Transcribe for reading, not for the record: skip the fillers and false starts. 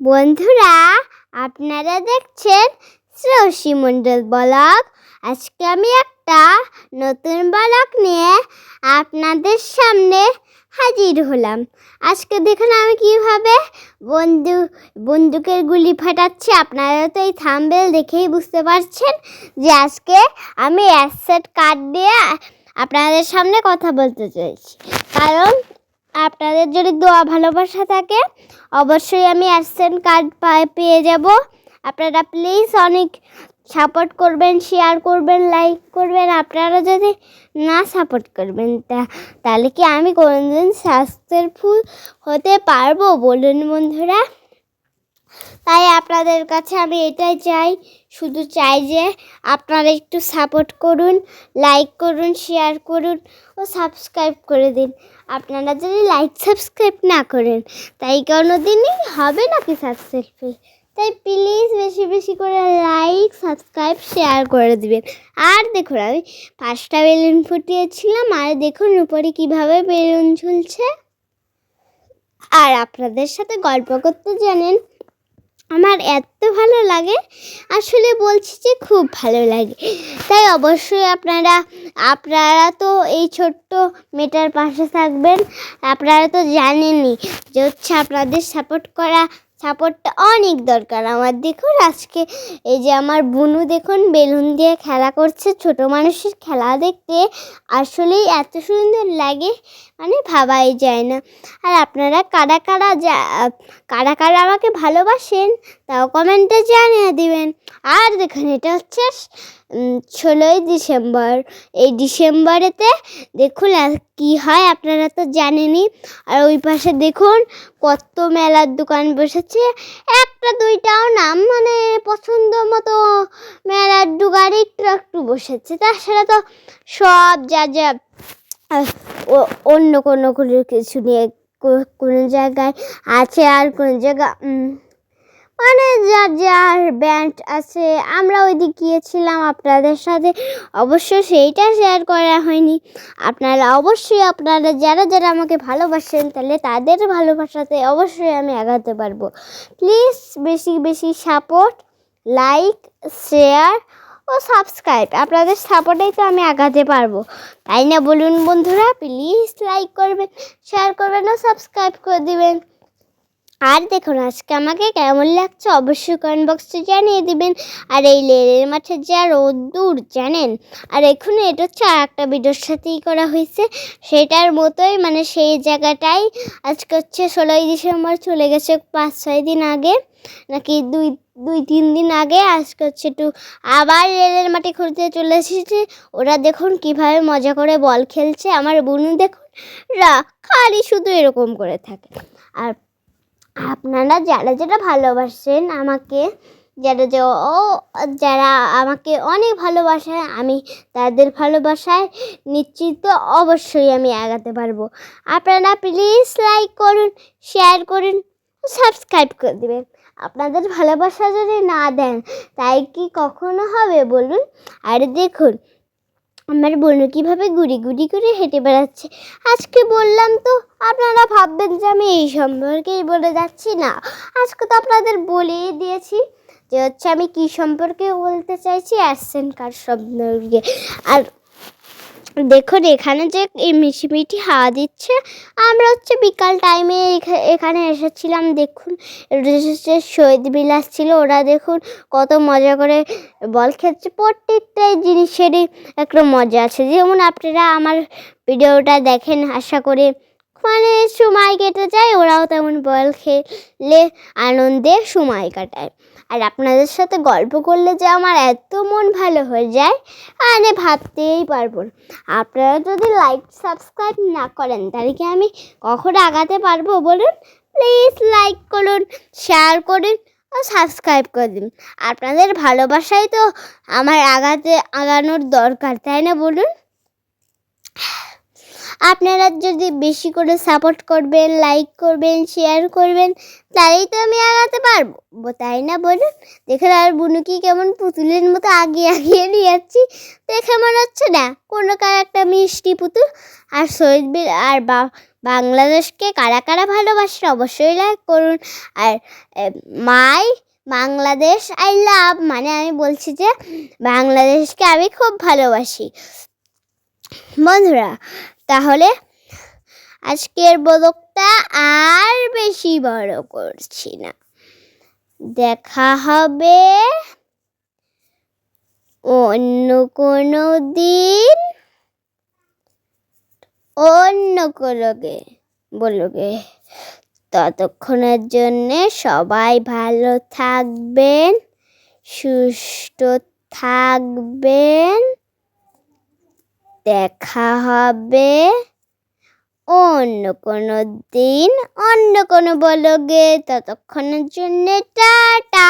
বন্ধুরা, আপনারা দেখছেন শ্রেয়সী মণ্ডল ব্লগ। আজকে আমি একটা নতুন ব্লগ নিয়ে আপনাদের সামনে হাজির হলাম। আজকে দেখুন আমি কিভাবে বন্দুকের গুলি ফাটাচ্ছি। আপনারা তো এই থাম্বনেল দেখেই বুঝতে পারছেন যে আজকে আমি অ্যাসেট কার্ড দিয়ে আপনাদের সামনে কথা বলতে চাইছি। কারণ আপনাদের যদি দোয়া ভালোবাসা থাকে অবশ্যই আমি অ্যাসেট কার্ড পেয়ে যাব। আপনারা প্লিজ অনেক সাপোর্ট করবেন, শেয়ার করবেন, লাইক করবেন। আপনারা যদি না সাপোর্ট করবেন তাহলে কি আমি কোনোদিন সাকসেসফুল হতে পারবো বলুন বন্ধুরা? তাই আপনাদের কাছে আমি এটাই চাই, শুধু চাই যে আপনারা একটু সাপোর্ট করুন, লাইক করুন, শেয়ার করুন ও সাবস্ক্রাইব করে দিন। আপনারা যদি লাইক সাবস্ক্রাইব না করেন তাই কোনো দিনই হবে নাকি সাকসেসফুল। তাই প্লিজ বেশি বেশি করে লাইক, সাবস্ক্রাইব, শেয়ার করে দিবেন। আর দেখুন আমি 5টা বেলুন ফুটিয়েছিলাম, আর দেখুন উপরে কীভাবে বেলুন ঝুলছে। আর আপনাদের সাথে গল্প করতে জানেন আমার এত ভালো লাগে, আসলে বলছি যে খুব ভালো লাগে। তাই অবশ্যই আপনারা তো এই ছোট্ট মেয়েটার পাশে থাকবেন। আপনারা তো জানেনই যে আপনাদের সাপোর্টটা অনেক দরকার আমার। দেখুন আজকে এই যে আমার বুনু দেখুন বেলুন দিয়ে খেলা করছে। ছোট মানুষের খেলা দেখতে আসলেই এত সুন্দর লাগে, মানে ভাবাই যায় না। আর আপনারা কারা কারা আমাকে ভালোবাসেন তাও কমেন্টে জানিয়ে দিবেন। আর দেখুন এটা হচ্ছে 16ই ডিসেম্বর। এই ডিসেম্বরেতে দেখুন কি হয় আপনারা তো জানেনই। আর ওই পাশে দেখুন কত মেলার দোকান বসেছে, একটা দুইটাও না, মানে পছন্দ মতো মেলার দোকান একটু বসেছে। তাছাড়া তো সব যা অন্য কোনো কিছু নিয়ে কোনো জায়গায় আছে, আর কোনো জায়গা মানে যার ব্যান্ড আছে। আমরা ওইদিকে গিয়েছিলাম আপনাদের সাথে, অবশ্য সেইটা শেয়ার করা হয়নি। আপনারা যারা আমাকে ভালোবাসেন তাহলে তাদের ভালোবাসাতে অবশ্যই আমি আগাতে পারবো। প্লিজ বেশি বেশি সাপোর্ট, লাইক, শেয়ার ও সাবস্ক্রাইব। আপনাদের সাপোর্টেই তো আমি আগাতে পারবো, তাই না বলুন বন্ধুরা? প্লিজ লাইক করবেন, শেয়ার করবেন ও সাবস্ক্রাইব করে দিবেন। আর দেখুন আজকে আমাকে কেমন লাগছে অবশ্যই কমেন্ট বক্সে জানিয়ে দিবেন। আর এই লেরের মাঠে যা রোদ্দুর জানেন। আর এখন এটা হচ্ছে আর একটা ভিডিওর সাথেই করা হয়েছে, সেটার মতোই, মানে সেই জায়গাটাই। আজকে হচ্ছে 16ই ডিসেম্বর, চলে গেছে 5-6 দিন আগে, নাকি 2-3 দিন আগে। আজকে হচ্ছে একটু আবার রেলের মাঠে ঘুরতে চলে এসেছে। ওরা দেখুন কিভাবে মজা করে বল খেলছে। আমার বোন দেখুন খালি শুধু এরকম করে থাকে। আর আপনারা যারা ভালোবাসেন আমাকে, যারা আমাকে অনেক ভালোবাসায়, আমি তাদের ভালোবাসায় নিশ্চিত অবশ্যই আমি আগাতে পারবো। আপনারা প্লিজ লাইক করুন, শেয়ার করুন, সাবস্ক্রাইব করে দেবেন। আপনাদের ভালোবাসা যদি না দেন তাই কি কখনো হবে বলুন? আর দেখুন আমার বোনু কীভাবে গুড়ি করে হেঁটে বেড়াচ্ছে। আজকে বললাম তো আপনারা ভাববেন যে আমি এই সম্পর্কেই বলে যাচ্ছি, না, আজকে তো আপনাদের বলেই দিয়েছি যে আমি কী সম্পর্কে বলতে চাইছি, অ্যাসেট কার্ড সম্পর্কে। আর দেখুন এখানে যে এই মিষ্টি হাওয়া দিচ্ছে, আমরা বিকাল টাইমে এখানে এসেছিলাম। দেখুন শহীদ বিলাস ছিল, ওরা দেখুন কত মজা করে বল খেলছে। প্রত্যেকটাই জিনিসেরই একটা মজা আছে। যেমন আপনারা আমার ভিডিওটা দেখেন, আশা করে মানে সময় কেটে যায়, ওরাও তেমন বল খেলে আনন্দে সময় কাটায়। আর আপনাদের সাথে গল্প করলে যে আমার এত মন ভালো হয়ে যায়, মানে ভাবতেই পারবো না। আপনারা যদি লাইক সাবস্ক্রাইব না করেন তাহলে কি আমি কখনো আগাতে পারবো বলুন? প্লিজ লাইক করুন, শেয়ার করুন ও সাবস্ক্রাইব করে দিন। আপনাদের ভালোবাসাই তো আমার আগানোর দরকার, তাই না বলুন? আপনারা যদি বেশি করে সাপোর্ট করবেন, লাইক করবেন, শেয়ার করবেন তাহলেই তো আমি আগাতে পারবো, তাই না বলুন? দেখুন আর বুনুকি কেমন পুতুলের মতো আগিয়ে নিয়ে যাচ্ছি, দেখে মনে হচ্ছে না কোনো কার একটা মিষ্টি পুতুল। আর বাংলাদেশকে কারা কারা ভালোবাসেন অবশ্যই লাইক করুন। আর মাই বাংলাদেশ আই লাভ, মানে আমি বলছি যে বাংলাদেশকে আমি খুব ভালোবাসি। বন্ধুরা, তাহলে আজকের ব্লগটা আর বেশি বড় করছি না। দেখা হবে অন্য কোনো দিন, অন্য কোনো ব্লগে। ততক্ষণের জন্যে সবাই ভালো থাকবেন, সুস্থ থাকবেন। দেখা হবে অন্য কোনো দিন, অন্য কোনো ব্লগে। ততক্ষণের জন্যে টাটা।